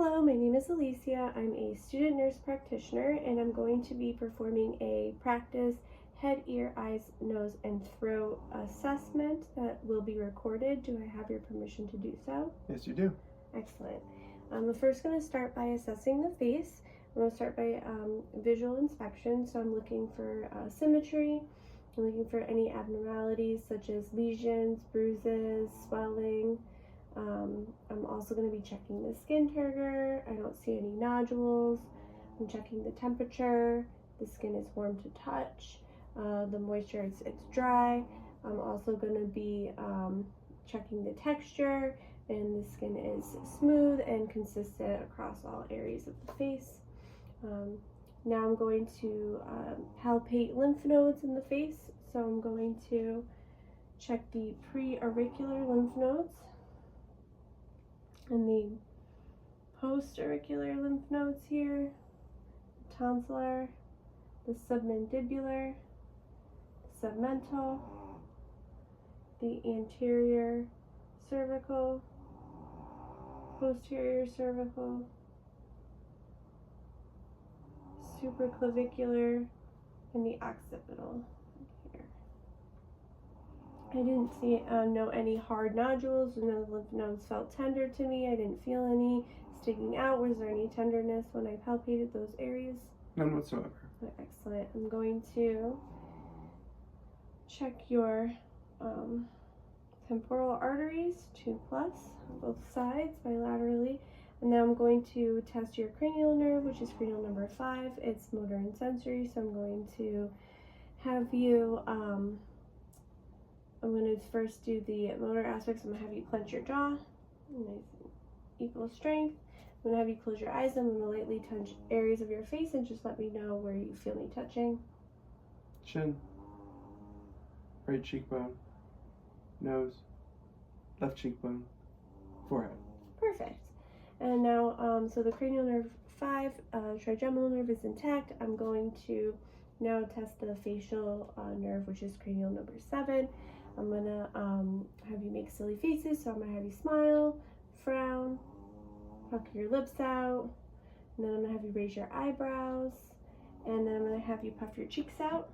Hello, my name is Alicia. I'm a student nurse practitioner and I'm going to be performing a practice head, ear, eyes, nose, and throat assessment that will be recorded. Do I have your permission to do so? Yes, you do. Excellent. I'm first going to start by assessing the face. I'm going to start by visual inspection. So I'm looking for symmetry. I'm looking for any abnormalities such as lesions, bruises, swelling. I'm also going to be checking the skin turgor. I don't see any nodules. I'm checking the temperature. The skin is warm to touch. The moisture, it's dry. I'm also going to be checking the texture, and the skin is smooth and consistent across all areas of the face. Now I'm going to palpate lymph nodes in the face. So I'm going to check the pre-auricular lymph nodes and the post-auricular lymph nodes here, the tonsillar, the submandibular, the submental, the anterior cervical, posterior cervical, supraclavicular, and the occipital here. I didn't see any hard nodules. No lymph nodes felt tender to me. I didn't feel any sticking out. Was there any tenderness when I palpated those areas? None whatsoever. Excellent. I'm going to check your temporal arteries, 2+, both sides bilaterally. And now I'm going to test your cranial nerve, which is cranial number 5. It's motor and sensory, so I'm going to have you, I'm going to first do the motor aspects. I'm going to have you clench your jaw, nice and equal strength. I'm going to have you close your eyes. I'm going to lightly touch areas of your face and just let me know where you feel me touching. Chin, right cheekbone, nose, left cheekbone, forehead. Perfect. And now, so the cranial nerve 5, trigeminal nerve is intact. I'm going to now test the facial nerve, which is cranial number 7. I'm going to have you make silly faces. So I'm going to have you smile, frown, pucker your lips out, and then I'm going to have you raise your eyebrows, and then I'm going to have you puff your cheeks out,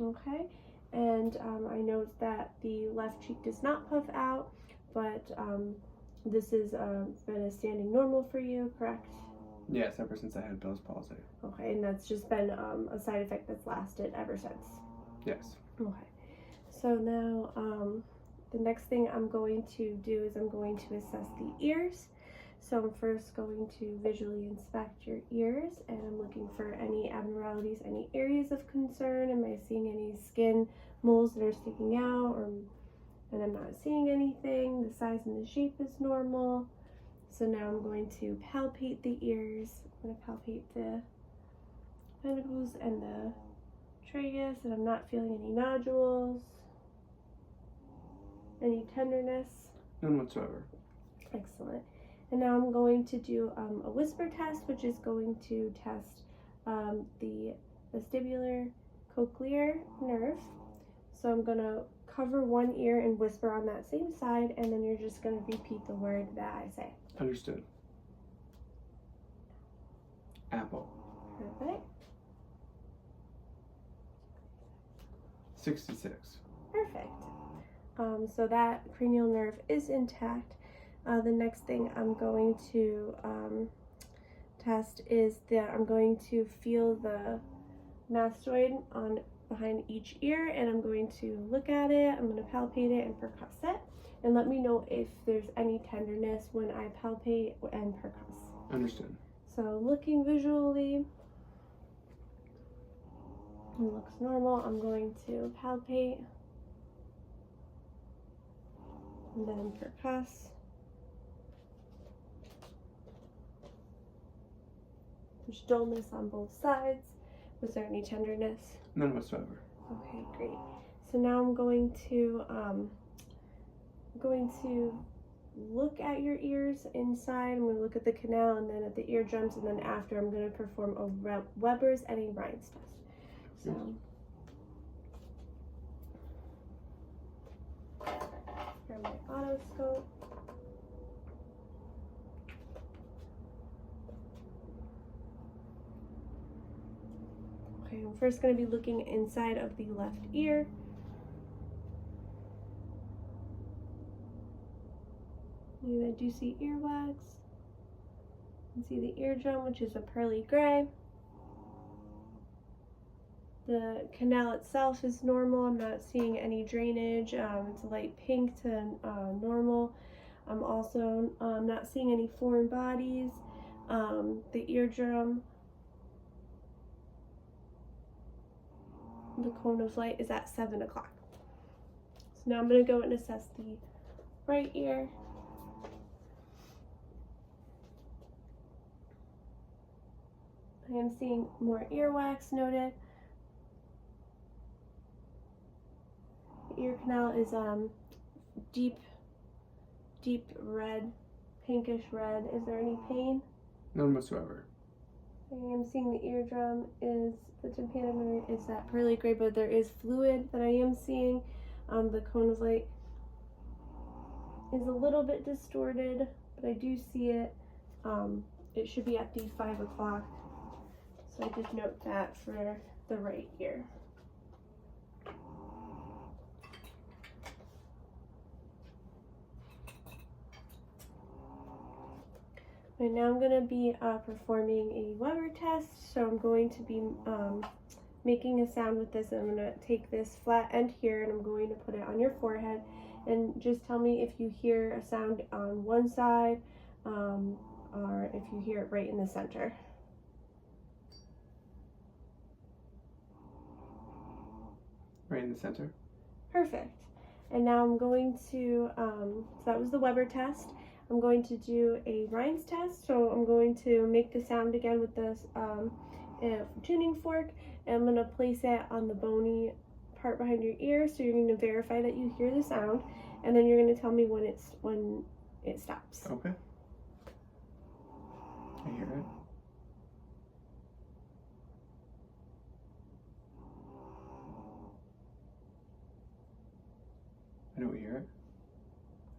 okay? And I note that the left cheek does not puff out, but this has been a standing normal for you, correct? Yes, ever since I had Bell's palsy. Okay, and that's just been a side effect that's lasted ever since? Yes. Okay. So now the next thing I'm going to do is I'm going to assess the ears. So I'm first going to visually inspect your ears, and I'm looking for any abnormalities, any areas of concern. Am I seeing any skin moles that are sticking out, and I'm not seeing anything? The size and the shape is normal. So now I'm going to palpate the ears. I'm going to palpate the pedicles and the tragus, and I'm not feeling any nodules, any tenderness. None whatsoever. Excellent. And now I'm going to do a whisper test, which is going to test the vestibular cochlear nerve. So I'm going to cover one ear and whisper on that same side, and then you're just going to repeat the word that I say. Understood. Apple. Perfect. 66. Perfect. So that cranial nerve is intact. The next thing I'm going to test is that I'm going to feel the mastoid on behind each ear, and I'm going to look at it. I'm going to palpate it and percuss it, and let me know if there's any tenderness when I palpate and percuss. Understood. So looking visually, it looks normal. I'm going to palpate and then percuss. There's dullness on both sides. Was there any tenderness? None whatsoever. Okay, great. So now I'm going to look at your ears inside. I'm going to look at the canal and then at the eardrums, and then after I'm going to perform a Weber's and a Rhines test. So grab my otoscope. first going to be looking inside of the left ear. And I do see earwax. You can see the eardrum, which is a pearly gray. The canal itself is normal. I'm not seeing any drainage. It's light pink to normal. I'm also not seeing any foreign bodies. The eardrum, the cone of light is at 7 o'clock. So now I'm going to go and assess the right ear. I am seeing more earwax noted. The ear canal is deep red, pinkish red. Is there any pain? None whatsoever. I am seeing the eardrum is the tympanometer is that pearly gray, but there is fluid that I am seeing. The cone of light is a little bit distorted, but I do see it. It should be at the 5 o'clock. So I just note that for the right ear. Right now I'm going to be performing a Weber test, so I'm going to be making a sound with this. I'm going to take this flat end here and I'm going to put it on your forehead, and just tell me if you hear a sound on one side or if you hear it right in the center. Right in the center. Perfect. And now I'm going to, so that was the Weber test. I'm going to do a Rhines test. So I'm going to make the sound again with this tuning fork, and I'm going to place it on the bony part behind your ear. So you're going to verify that you hear the sound, and then you're going to tell me when it stops. Okay. I hear it. I don't hear it.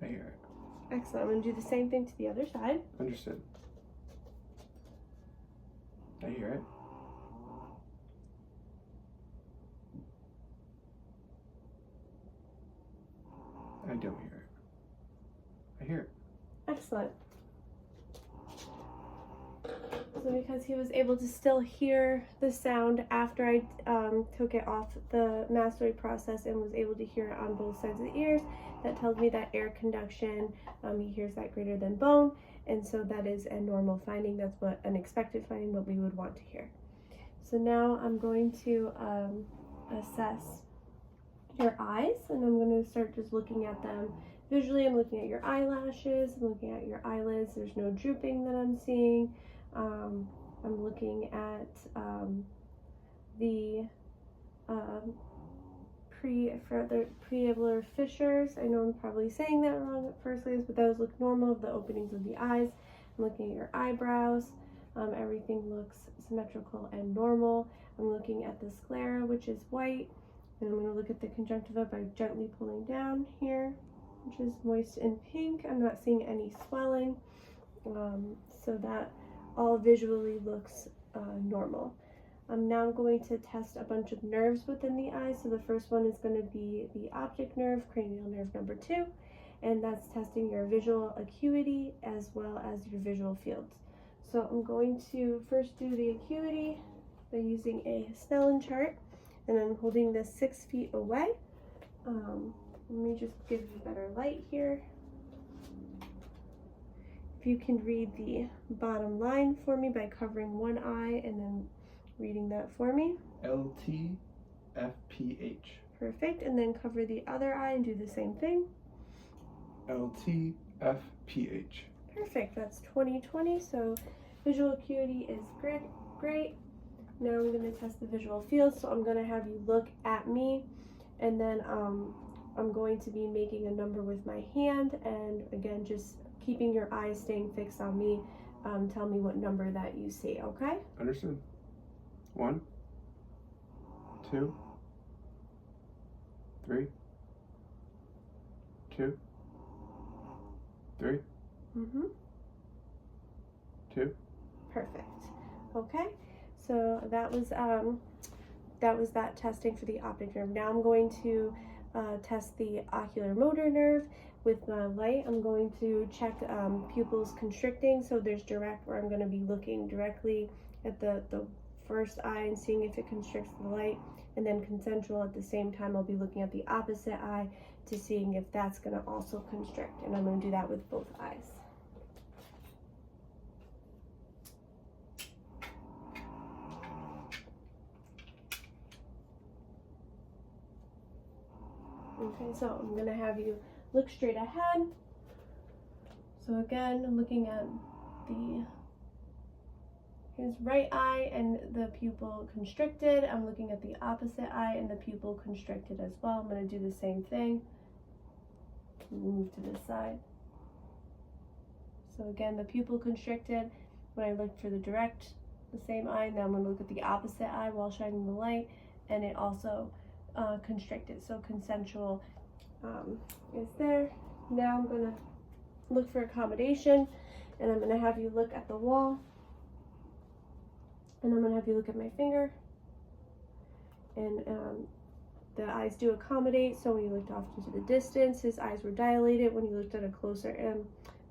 I hear it. Excellent. I'm going to do the same thing to the other side. Understood. I hear it. I don't hear it. I hear it. Excellent. So because he was able to still hear the sound after I took it off the mastoid process and was able to hear it on both sides of the ears, that tells me that air conduction, he hears that greater than bone, and so that is a normal finding. That's what an expected finding, what we would want to hear. So now I'm going to assess your eyes, and I'm going to start just looking at them visually. I'm looking at your eyelashes, I'm looking at your eyelids. There's no drooping that I'm seeing. I'm looking at the prealveolar fissures. I know I'm probably saying that wrong at first glance, but those look normal, the openings of the eyes. I'm looking at your eyebrows. Everything looks symmetrical and normal. I'm looking at the sclera, which is white, and I'm going to look at the conjunctiva by gently pulling down here, which is moist and pink. I'm not seeing any swelling, so that all visually looks normal. Now I'm going to test a bunch of nerves within the eye. So the first one is going to be the optic nerve, cranial nerve number 2, and that's testing your visual acuity as well as your visual fields. So I'm going to first do the acuity by using a Snellen chart, and I'm holding this 6 feet away. Let me just give you better light here. If you can read the bottom line for me by covering one eye and then reading that for me. LTFPH. Perfect. And then cover the other eye and do the same thing. LTFPH. Perfect. That's 20/20. So visual acuity is great. Now I'm going to test the visual field. So I'm going to have you look at me, and then I'm going to be making a number with my hand, and again, just keeping your eyes staying fixed on me. Tell me what number that you see, okay? Understood. 1, 2, 3, 2, 3, 2. Perfect. Okay, so that was that was that testing for the optic nerve. Now I'm going to test the ocular motor nerve with my light. I'm going to check pupils constricting, so there's direct, where I'm going to be looking directly at the first eye and seeing if it constricts the light, and then concentric at the same time I'll be looking at the opposite eye to seeing if that's going to also constrict, and I'm going to do that with both eyes. Okay, so I'm going to have you look straight ahead. So again, I'm looking at his right eye and the pupil constricted. I'm looking at the opposite eye and the pupil constricted as well. I'm going to do the same thing. Move to this side. So again, the pupil constricted. When I look for the same eye, now I'm going to look at the opposite eye while shining the light, and it also constricted. So consensual is there. Now I'm going to look for accommodation, and I'm going to have you look at the wall, and I'm going to have you look at my finger, and the eyes do accommodate. So when you looked off into the distance, his eyes were dilated. When you looked at a closer and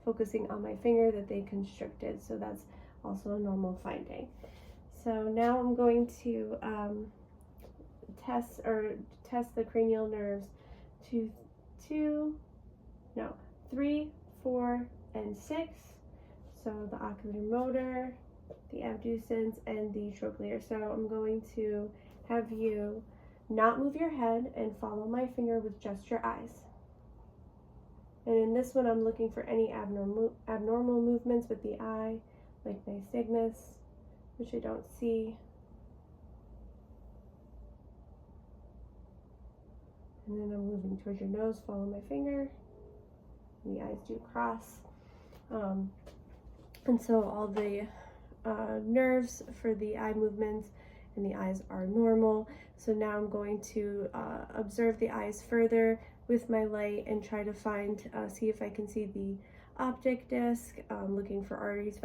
focusing on my finger, that they constricted. So that's also a normal finding. So now I'm going to test the cranial nerves 3, 4, and 6. So the ocular motor, the abducens, and the trochlear. So I'm going to have you not move your head and follow my finger with just your eyes. And in this one, I'm looking for any abnormal movements with the eye, like nystagmus, which I don't see. And then I'm moving towards your nose, follow my finger. And the eyes do cross. And so all the nerves for the eye movements and the eyes are normal. So now I'm going to observe the eyes further with my light and try to see if I can see the optic disc, looking for arteries,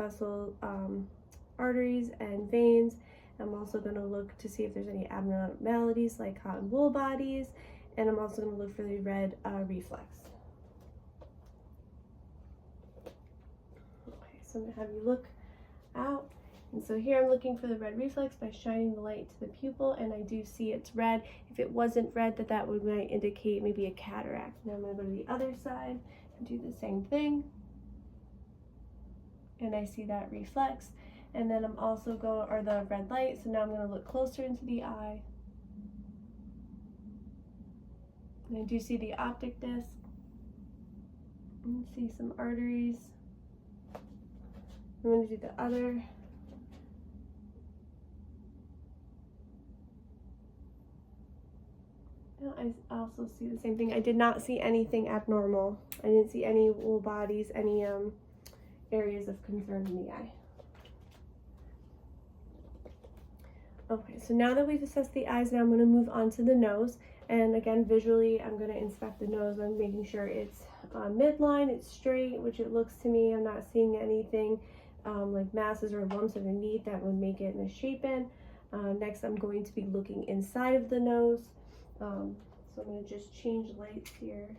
arteries and veins. I'm also going to look to see if there's any abnormalities like cotton wool bodies, and I'm also going to look for the red reflex. Okay, so I'm going to have you look out. And so here I'm looking for the red reflex by shining the light to the pupil, and I do see it's red. If it wasn't red, that might indicate maybe a cataract. Now I'm going to go to the other side and do the same thing. And I see that reflex. And then I'm also the red light, so now I'm going to look closer into the eye. And I do see the optic disc. And see some arteries. I'm going to do the other. I also see the same thing. I did not see anything abnormal. I didn't see any wool bodies, any areas of concern in the eye. Okay, so now that we've assessed the eyes, now I'm going to move on to the nose. And again, visually, I'm going to inspect the nose. I'm making sure it's midline, it's straight, which it looks to me. I'm not seeing anything like masses or lumps underneath that would make it misshapen. Next, I'm going to be looking inside of the nose. So I'm going to just change lights here.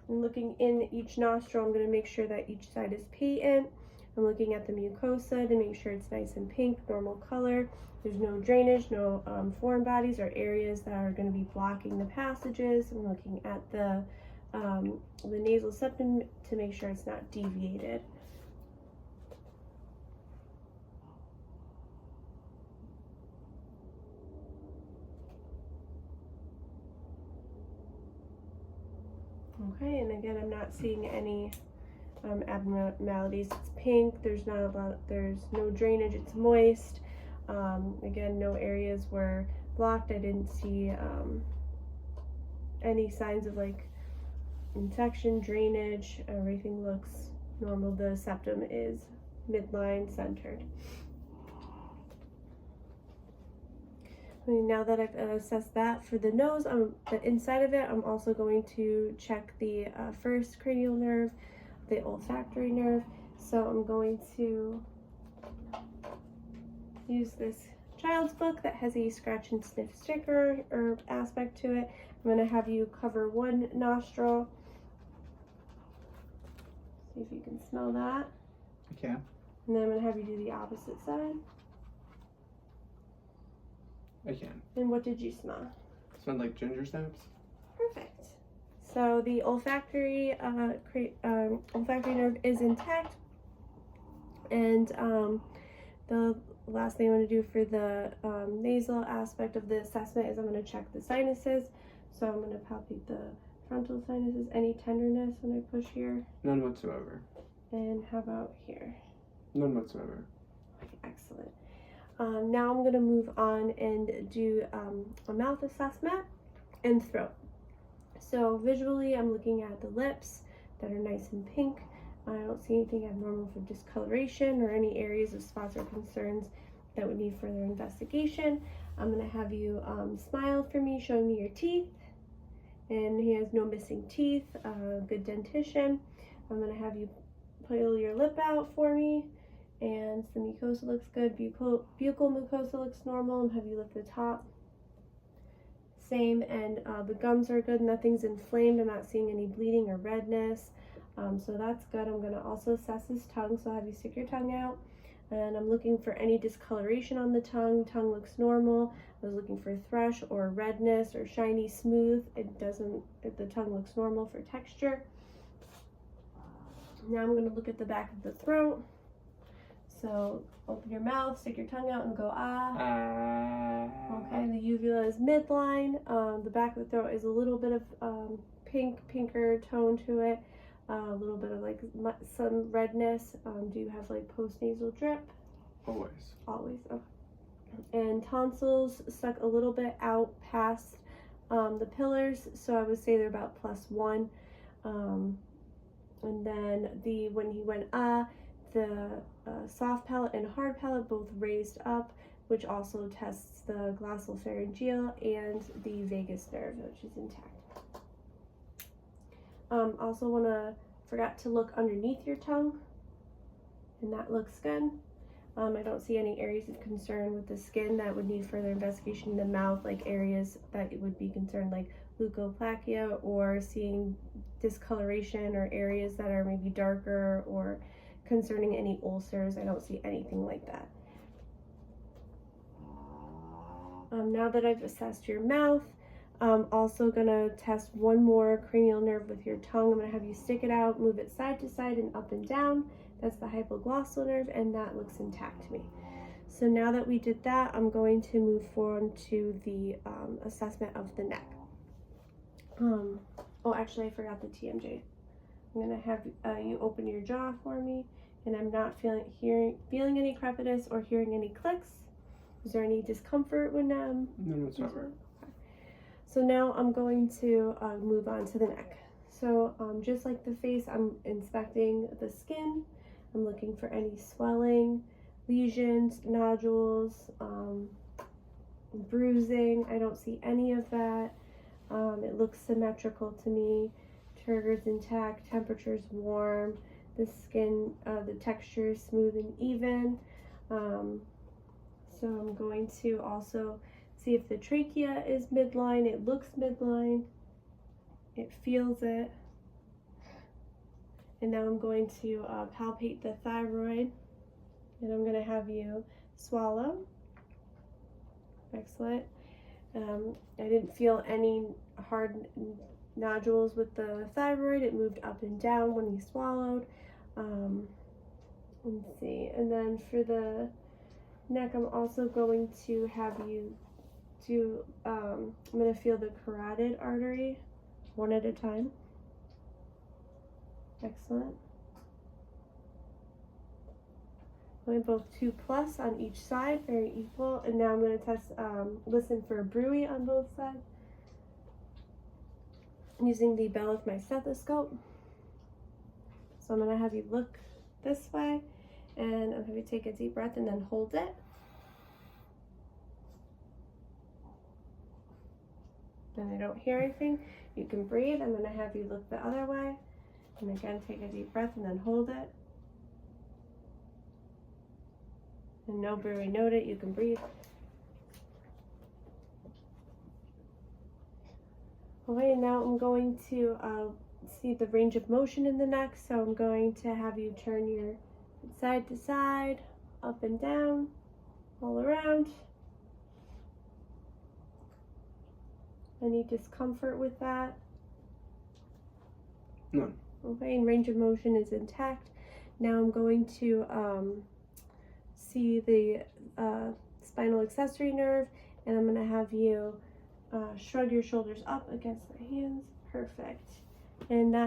And looking in each nostril, I'm going to make sure that each side is patent. I'm looking at the mucosa to make sure it's nice and pink, normal color. There's no drainage, no foreign bodies or areas that are going to be blocking the passages. I'm looking at the nasal septum to make sure it's not deviated. Okay, and again, I'm not seeing any abnormalities. It's pink. There's no drainage. It's moist. Again, no areas were blocked. I didn't see any signs of like infection, drainage. Everything looks normal. The septum is midline centered. Now that I've assessed that for the nose, the inside of it, I'm also going to check the first cranial nerve, the olfactory nerve. So I'm going to use this child's book that has a scratch and sniff sticker or aspect to it. I'm going to have you cover one nostril. See if you can smell that. I can. And then I'm going to have you do the opposite side. I can. And what did you smell? Smelled like ginger snaps. Perfect. So the olfactory olfactory nerve is intact, and the last thing I'm going to do for the nasal aspect of the assessment is I'm going to check the sinuses. So I'm going to palpate the frontal sinuses. Any tenderness when I push here? None whatsoever. And how about here? None whatsoever. Okay, excellent. Now I'm going to move on and do a mouth assessment and throat. So visually, I'm looking at the lips that are nice and pink. I don't see anything abnormal for discoloration or any areas of spots or concerns that would need further investigation. I'm going to have you smile for me, showing me your teeth. And he has no missing teeth, good dentition. I'm going to have you pull your lip out for me. And the mucosa looks good. Buccal mucosa looks normal. And have you lift the top. Same, and the gums are good. Nothing's inflamed. I'm not seeing any bleeding or redness. So that's good. I'm going to also assess his tongue. So I'll have you stick your tongue out. And I'm looking for any discoloration on the tongue. Tongue looks normal. I was looking for thrush or redness or shiny smooth. It doesn't, the tongue looks normal for texture. Now I'm going to look at the back of the throat. So open your mouth, stick your tongue out and go ah. Okay, the uvula is midline. The back of the throat is a little bit of pinker tone to it. A little bit of like some redness. Do you have like postnasal drip? Always. Always. Okay. And tonsils suck a little bit out past the pillars, so I would say they're about +1. And then when he went the soft palate and hard palate both raised up, which also tests the glossopharyngeal and the vagus nerve, which is intact. Also forgot to look underneath your tongue, and that looks good. I don't see any areas of concern with the skin that would need further investigation in the mouth, like areas that would be concerned like leukoplakia or seeing discoloration or areas that are maybe darker or concerning any ulcers. I don't see anything like that. Now that I've assessed your mouth, I'm also gonna test one more cranial nerve with your tongue. I'm gonna have you stick it out, move it side to side and up and down. That's the hypoglossal nerve, and that looks intact to me. So now that we did that, I'm going to move forward to the assessment of the neck. Oh, actually, I forgot the TMJ. I'm gonna have you open your jaw for me, and I'm not feeling any crepitus or hearing any clicks. Is there any discomfort when None whatsoever. Okay. So now I'm going to move on to the neck. So just like the face, I'm inspecting the skin. I'm looking for any swelling, lesions, nodules, bruising. I don't see any of that. It looks symmetrical to me. Turgor's intact, temperature's warm, the skin, the texture is smooth and even. So I'm going to also see if the trachea is midline. It looks midline. It feels it. And now I'm going to palpate the thyroid, and I'm going to have you swallow. Excellent. I didn't feel any hard nodules with the thyroid. It moved up and down when he swallowed. Let's see. And then for the neck, I'm also going to have you do, I'm going to feel the carotid artery one at a time. Excellent. Going both 2+ on each side, very equal. And now I'm going to test, listen for a bruit on both sides. I'm using the bell of my stethoscope. So I'm going to have you look this way, and I'm going to take a deep breath and then hold it. and I don't hear anything, you can breathe. I'm going to have you look the other way. And again, take a deep breath and then hold it. And nobody note it, you can breathe. Okay, now I'm going to see the range of motion in the neck. So I'm going to have you turn your side to side, up and down, all around. Any discomfort with that? None. Okay, and range of motion is intact. Now I'm going to see the spinal accessory nerve, and I'm going to have you shrug your shoulders up against the hands. Perfect. And that